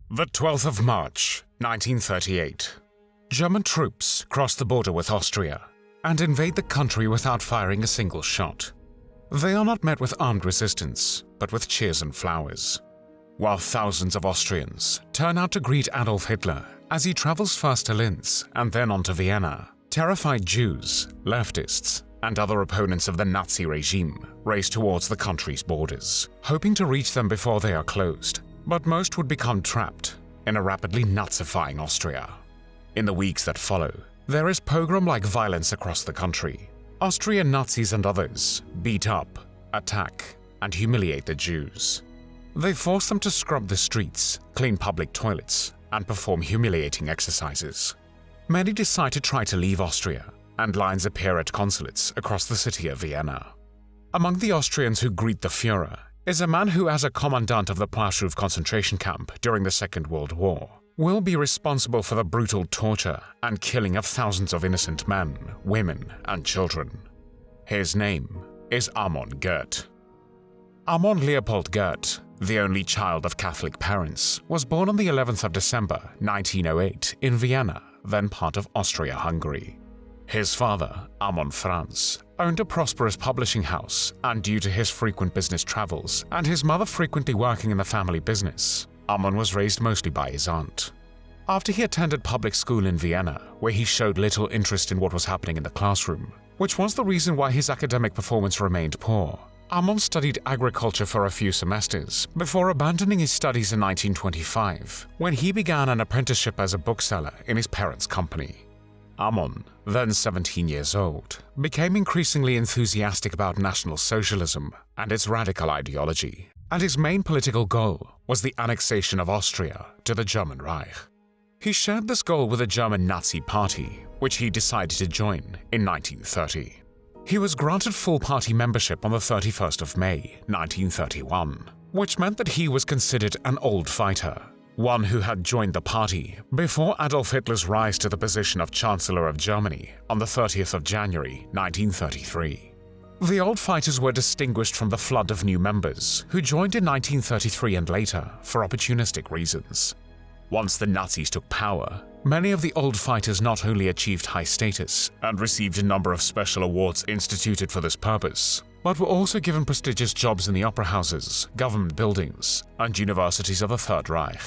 The 12th of March, 1938. German troops cross the border with Austria and invade the country without firing a single shot. They are not met with armed resistance, but with cheers and flowers. While thousands of Austrians turn out to greet Adolf Hitler as he travels first to Linz and then on to Vienna, terrified Jews, leftists, and other opponents of the Nazi regime race towards the country's borders, hoping to reach them before they are closed. But most would become trapped in a rapidly Nazifying Austria. In the weeks that follow, there is pogrom-like violence across the country. Austrian Nazis and others beat up, attack, and humiliate the Jews. They force them to scrub the streets, clean public toilets, and perform humiliating exercises. Many decide to try to leave Austria, and lines appear at consulates across the city of Vienna. Among the Austrians who greet the Führer is a man who, as a commandant of the Płaszów concentration camp during the Second World War, will be responsible for the brutal torture and killing of thousands of innocent men, women, and children. His name is Amon Göth. Amon Leopold Goeth, the only child of Catholic parents, was born on the 11th of December 1908 in Vienna, then part of Austria-Hungary. His father, Amon Franz, owned a prosperous publishing house, and due to his frequent business travels and his mother frequently working in the family business, Amon was raised mostly by his aunt. After he attended public school in Vienna, where he showed little interest in what was happening in the classroom, which was the reason why his academic performance remained poor, Amon studied agriculture for a few semesters before abandoning his studies in 1925, when he began an apprenticeship as a bookseller in his parents' company. Amon, then 17 years old, became increasingly enthusiastic about National Socialism and its radical ideology, and his main political goal was the annexation of Austria to the German Reich. He shared this goal with the German Nazi Party, which he decided to join in 1930. He was granted full party membership on the 31st of May, 1931, which meant that he was considered an old fighter, one who had joined the party before Adolf Hitler's rise to the position of Chancellor of Germany on the 30th of January 1933. The old fighters were distinguished from the flood of new members who joined in 1933 and later for opportunistic reasons. Once the Nazis took power, many of the old fighters not only achieved high status and received a number of special awards instituted for this purpose, but were also given prestigious jobs in the opera houses, government buildings, and universities of the Third Reich.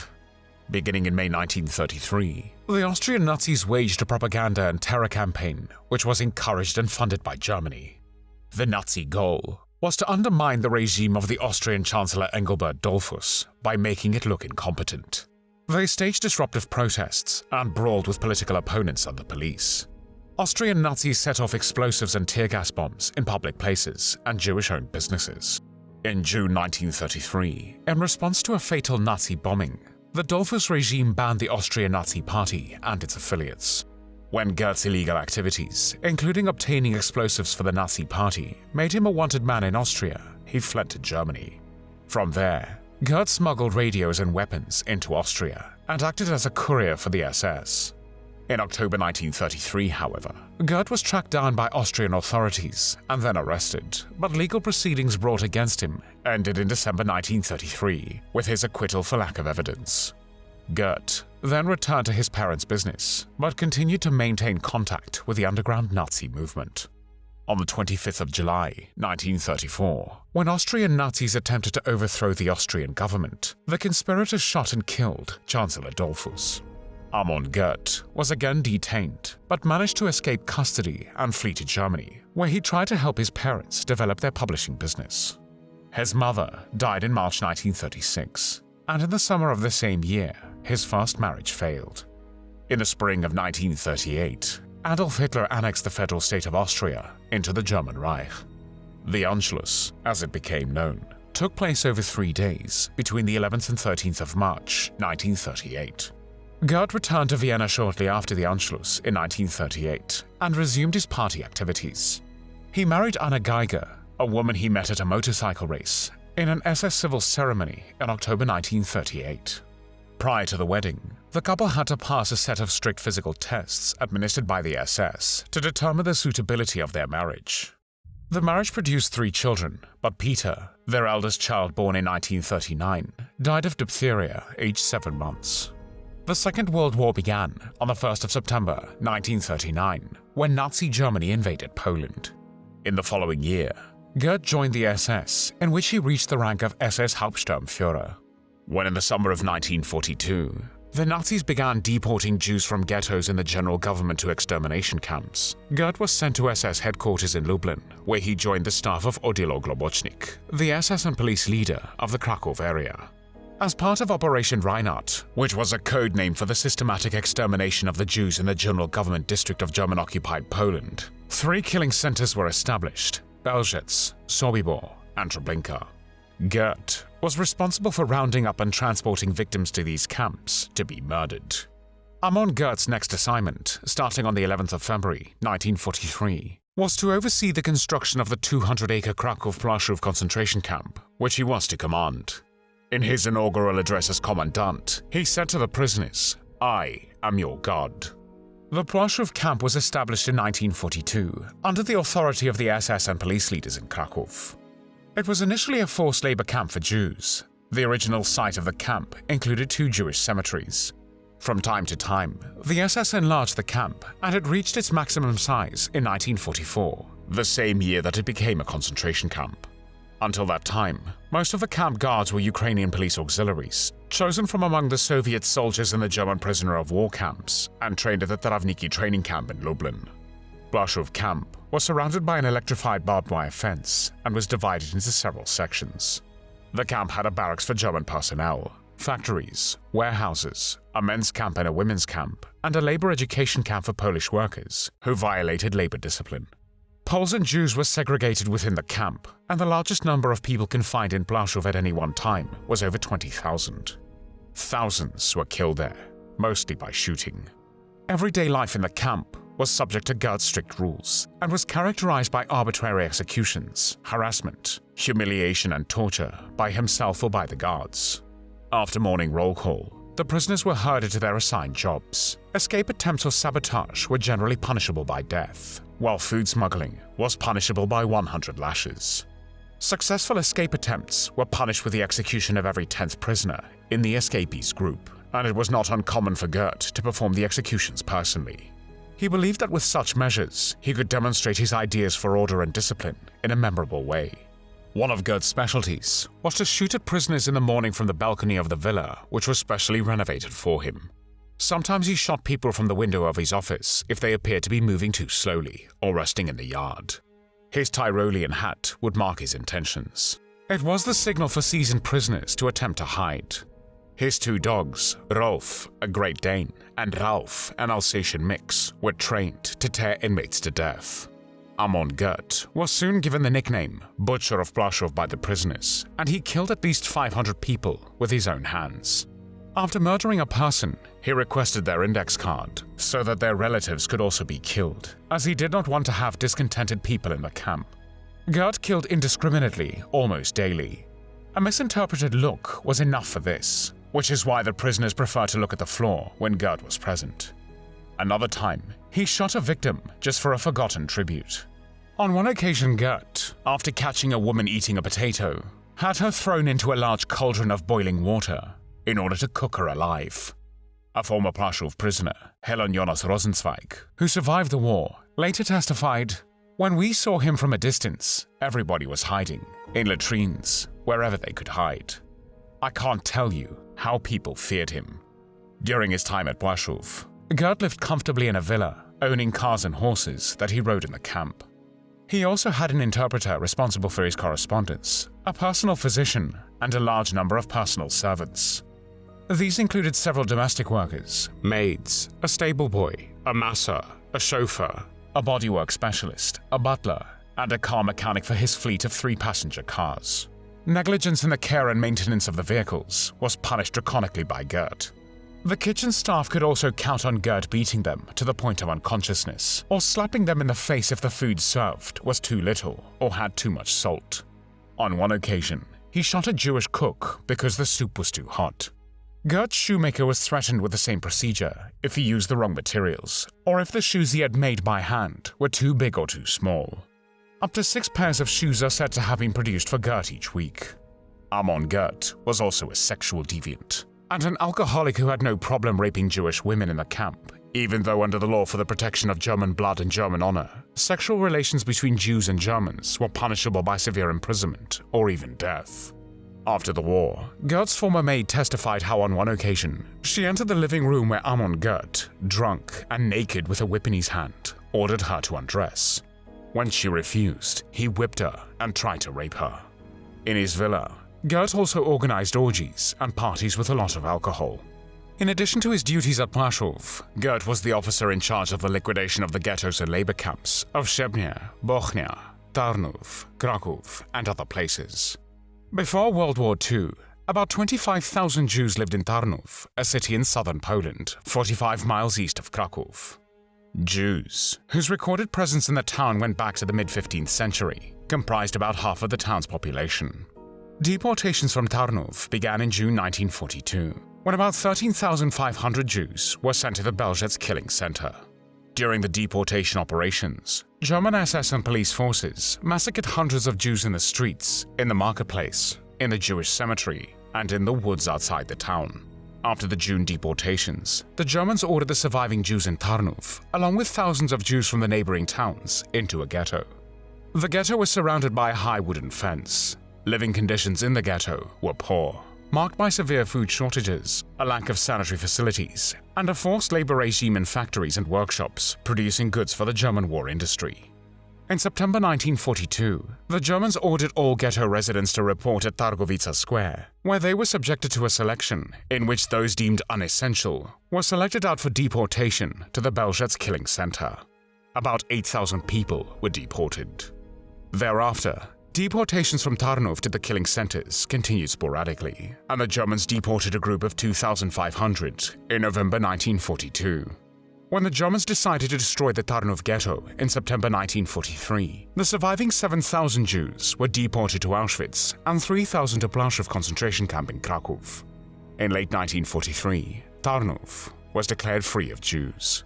Beginning in May 1933, the Austrian Nazis waged a propaganda and terror campaign which was encouraged and funded by Germany. The Nazi goal was to undermine the regime of the Austrian Chancellor Engelbert Dollfuss by making it look incompetent. They staged disruptive protests and brawled with political opponents and the police. Austrian Nazis set off explosives and tear gas bombs in public places and Jewish-owned businesses. In June 1933, in response to a fatal Nazi bombing, the Dollfuss regime banned the Austrian Nazi Party and its affiliates. When Goeth's illegal activities, including obtaining explosives for the Nazi Party, made him a wanted man in Austria, he fled to Germany. From there, Goeth smuggled radios and weapons into Austria and acted as a courier for the SS. In October 1933, however, Goeth was tracked down by Austrian authorities and then arrested, but legal proceedings brought against him ended in December 1933 with his acquittal for lack of evidence. Goeth then returned to his parents' business, but continued to maintain contact with the underground Nazi movement. On the 25th of July, 1934, when Austrian Nazis attempted to overthrow the Austrian government, the conspirators shot and killed Chancellor Dollfuss. Amon Göth was again detained, but managed to escape custody and flee to Germany, where he tried to help his parents develop their publishing business. His mother died in March 1936, and in the summer of the same year, his first marriage failed. In the spring of 1938, Adolf Hitler annexed the federal state of Austria into the German Reich. The Anschluss, as it became known, took place over 3 days between the 11th and 13th of March 1938. Goeth returned to Vienna shortly after the Anschluss in 1938 and resumed his party activities. He married Anna Geiger, a woman he met at a motorcycle race, in an SS civil ceremony in October 1938. Prior to the wedding, the couple had to pass a set of strict physical tests administered by the SS to determine the suitability of their marriage. The marriage produced 3 children, but Peter, their eldest child born in 1939, died of diphtheria aged 7 months. The Second World War began on the 1st of September 1939, when Nazi Germany invaded Poland. In the following year, Goeth joined the SS, in which he reached the rank of SS Hauptsturmführer. When in the summer of 1942, the Nazis began deporting Jews from ghettos in the general government to extermination camps, Goeth was sent to SS headquarters in Lublin, where he joined the staff of Odilo Globocnik, the SS and police leader of the Krakow area. As part of Operation Reinhard, which was a code name for the systematic extermination of the Jews in the general government district of German-occupied Poland, 3 killing centers were established: Belzec, Sobibor, and Treblinka. Goeth was responsible for rounding up and transporting victims to these camps to be murdered. Amon Goeth's next assignment, starting on the 11th of February 1943, was to oversee the construction of the 200-acre Kraków-Płaszów concentration camp, which he was to command. In his inaugural address as commandant, he said to the prisoners, "I am your God." The Płaszów camp was established in 1942 under the authority of the SS and police leaders in Kraków. It was initially a forced labor camp for Jews. The original site of the camp included 2 Jewish cemeteries. From time to time, the SS enlarged the camp, and it reached its maximum size in 1944, the same year that it became a concentration camp. Until that time, most of the camp guards were Ukrainian police auxiliaries, chosen from among the Soviet soldiers in the German prisoner of war camps and trained at the Trawniki training camp in Lublin. Płaszów camp was surrounded by an electrified barbed wire fence and was divided into several sections. The camp had a barracks for German personnel, factories, warehouses, a men's camp and a women's camp, and a labor education camp for Polish workers who violated labor discipline. Poles and Jews were segregated within the camp, and the largest number of people confined in Płaszów at any one time was over 20,000. Thousands were killed there, mostly by shooting. Everyday life in the camp was subject to Goeth's strict rules and was characterized by arbitrary executions, harassment, humiliation, and torture by himself or by the guards. After morning roll call, the prisoners were herded to their assigned jobs. Escape attempts or sabotage were generally punishable by death, while food smuggling was punishable by 100 lashes. Successful escape attempts were punished with the execution of every 10th prisoner in the escapees group, and it was not uncommon for Goeth to perform the executions personally. He believed that with such measures, he could demonstrate his ideas for order and discipline in a memorable way. One of Goeth's specialties was to shoot at prisoners in the morning from the balcony of the villa, which was specially renovated for him. Sometimes he shot people from the window of his office if they appeared to be moving too slowly or resting in the yard. His Tyrolean hat would mark his intentions. It was the signal for seasoned prisoners to attempt to hide. His 2 dogs, Rolf, a Great Dane, and Ralph, an Alsatian mix, were trained to tear inmates to death. Amon Göth was soon given the nickname Butcher of Płaszów by the prisoners, and he killed at least 500 people with his own hands. After murdering a person, he requested their index card so that their relatives could also be killed, as he did not want to have discontented people in the camp. Goeth killed indiscriminately almost daily. A misinterpreted look was enough for this, which is why the prisoners preferred to look at the floor when Goeth was present. Another time, he shot a victim just for a forgotten tribute. On one occasion, Goeth, after catching a woman eating a potato, had her thrown into a large cauldron of boiling water in order to cook her alive. A former Płaszów prisoner, Helen Jonas Rosenzweig, who survived the war, later testified, "When we saw him from a distance, everybody was hiding, in latrines, wherever they could hide. I can't tell you how people feared him." During his time at Płaszów, Goeth lived comfortably in a villa, owning cars and horses that he rode in the camp. He also had an interpreter responsible for his correspondence, a personal physician, and a large number of personal servants. These included several domestic workers, maids, a stable boy, a masser, a chauffeur, a bodywork specialist, a butler, and a car mechanic for his fleet of 3-passenger cars. Negligence in the care and maintenance of the vehicles was punished draconically by Goeth. The kitchen staff could also count on Goeth beating them to the point of unconsciousness, or slapping them in the face if the food served was too little or had too much salt. On one occasion, he shot a Jewish cook because the soup was too hot. Goeth's shoemaker was threatened with the same procedure if he used the wrong materials, or if the shoes he had made by hand were too big or too small. Up to 6 pairs of shoes are said to have been produced for Goeth each week. Amon Goeth was also a sexual deviant, and an alcoholic who had no problem raping Jewish women in the camp, even though under the law for the protection of German blood and German honor, sexual relations between Jews and Germans were punishable by severe imprisonment or even death. After the war, Goeth's former maid testified how on one occasion, she entered the living room where Amon Göth, drunk and naked with a whip in his hand, ordered her to undress. When she refused, he whipped her and tried to rape her. In his villa, Goeth also organized orgies and parties with a lot of alcohol. In addition to his duties at Płaszów, Goeth was the officer in charge of the liquidation of the ghettos and labor camps of Szebnie, Bochnia, Tarnów, Kraków, and other places. Before World War II, about 25,000 Jews lived in Tarnów, a city in southern Poland, 45 miles east of Kraków. Jews, whose recorded presence in the town went back to the mid-15th century, comprised about half of the town's population. Deportations from Tarnów began in June 1942, when about 13,500 Jews were sent to the Belzec killing center. During the deportation operations, German SS and police forces massacred hundreds of Jews in the streets, in the marketplace, in the Jewish cemetery, and in the woods outside the town. After the June deportations, the Germans ordered the surviving Jews in Tarnów, along with thousands of Jews from the neighboring towns, into a ghetto. The ghetto was surrounded by a high wooden fence. Living conditions in the ghetto were poor, marked by severe food shortages, a lack of sanitary facilities, and a forced labor regime in factories and workshops producing goods for the German war industry. In September 1942, the Germans ordered all ghetto residents to report at Targowica Square, where they were subjected to a selection in which those deemed unessential were selected out for deportation to the Belzec killing center. About 8,000 people were deported. Thereafter, deportations from Tarnów to the killing centers continued sporadically, and the Germans deported a group of 2,500 in November 1942. When the Germans decided to destroy the Tarnów ghetto in September 1943, the surviving 7,000 Jews were deported to Auschwitz and 3,000 to Płaszów concentration camp in Kraków. In late 1943, Tarnów was declared free of Jews.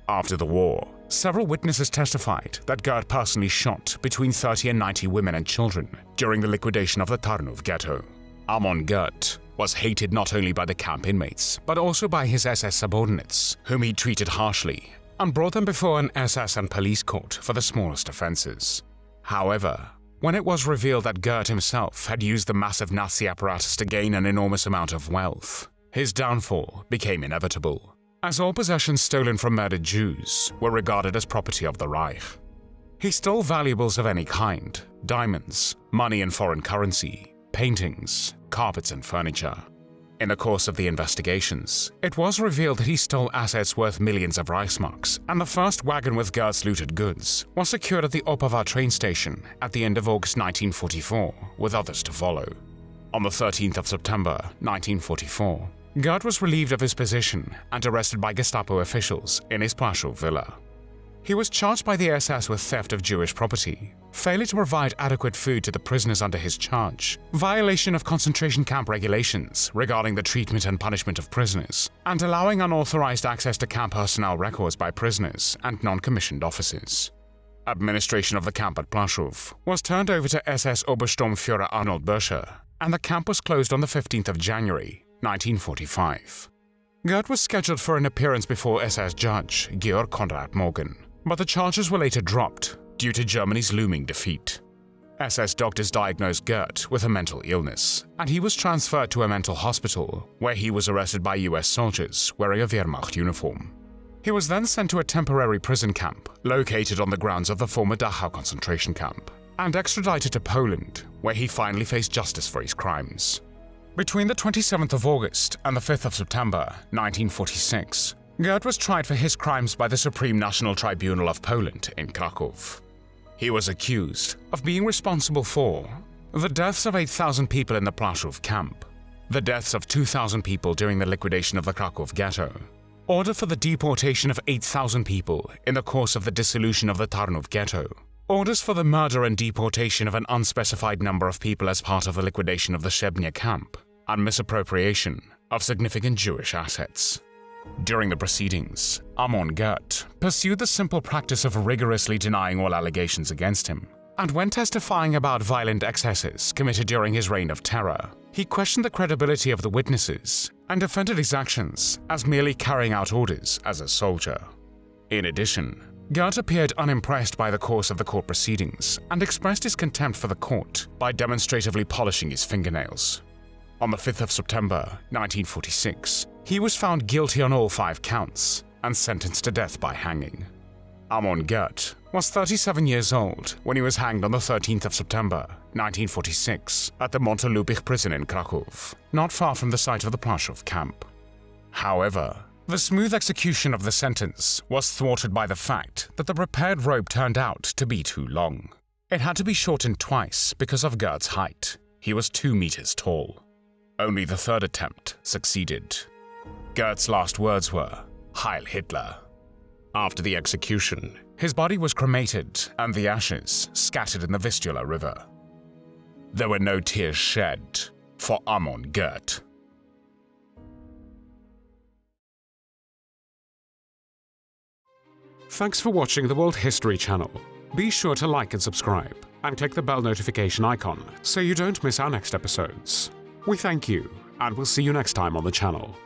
After the war, several witnesses testified that Goeth personally shot between 30 and 90 women and children during the liquidation of the Tarnów ghetto. Amon Göth was hated not only by the camp inmates, but also by his SS subordinates, whom he treated harshly, and brought them before an SS and police court for the smallest offenses. However, when it was revealed that Goeth himself had used the massive Nazi apparatus to gain an enormous amount of wealth, his downfall became inevitable, as all possessions stolen from murdered Jews were regarded as property of the Reich. He stole valuables of any kind, diamonds, money and foreign currency, paintings, carpets and furniture. In the course of the investigations, it was revealed that he stole assets worth millions of Reichsmarks, and the first wagon with Goeth's looted goods was secured at the Opawa train station at the end of August 1944, with others to follow. On the 13th of September 1944, Goeth was relieved of his position and arrested by Gestapo officials in his Płaszów villa. He was charged by the SS with theft of Jewish property, failure to provide adequate food to the prisoners under his charge, violation of concentration camp regulations regarding the treatment and punishment of prisoners, and allowing unauthorized access to camp personnel records by prisoners and non-commissioned officers. Administration of the camp at Płaszów was turned over to SS Obersturmführer Arnold Böscher, and the camp was closed on the 15th of January, 1945. Goeth was scheduled for an appearance before SS judge Georg Konrad Morgan, but the charges were later dropped due to Germany's looming defeat. SS doctors diagnosed Goeth with a mental illness, and he was transferred to a mental hospital where he was arrested by US soldiers wearing a Wehrmacht uniform. He was then sent to a temporary prison camp located on the grounds of the former Dachau concentration camp, and extradited to Poland, where he finally faced justice for his crimes. Between the 27th of August and the 5th of September 1946, Goeth was tried for his crimes by the Supreme National Tribunal of Poland in Kraków. He was accused of being responsible for the deaths of 8,000 people in the Płaszów camp, the deaths of 2,000 people during the liquidation of the Kraków ghetto, order for the deportation of 8,000 people in the course of the dissolution of the Tarnów ghetto, orders for the murder and deportation of an unspecified number of people as part of the liquidation of the Szebnie camp, and misappropriation of significant Jewish assets. During the proceedings, Amon Göth pursued the simple practice of rigorously denying all allegations against him, And when testifying about violent excesses committed during his reign of terror, he questioned the credibility of the witnesses and defended his actions as merely carrying out orders as a soldier. In addition, Goeth appeared unimpressed by the course of the court proceedings and expressed his contempt for the court by demonstratively polishing his fingernails. On the 5th of September 1946, he was found guilty on all 5 counts and sentenced to death by hanging. Amon Göth was 37 years old when he was hanged on the 13th of September 1946 at the Montelupich prison in Kraków, not far from the site of the Płaszów camp. However, the smooth execution of the sentence was thwarted by the fact that the prepared rope turned out to be too long. It had to be shortened twice because of Goeth's height. He was 2 meters tall. Only the 3rd attempt succeeded. Goeth's last words were, "Heil Hitler." After the execution, his body was cremated and the ashes scattered in the Vistula River. There were no tears shed for Amon Göth. Thanks for watching the World History Channel. Be sure to like and subscribe, and click the bell notification icon so you don't miss our next episodes. We thank you, and we'll see you next time on the channel.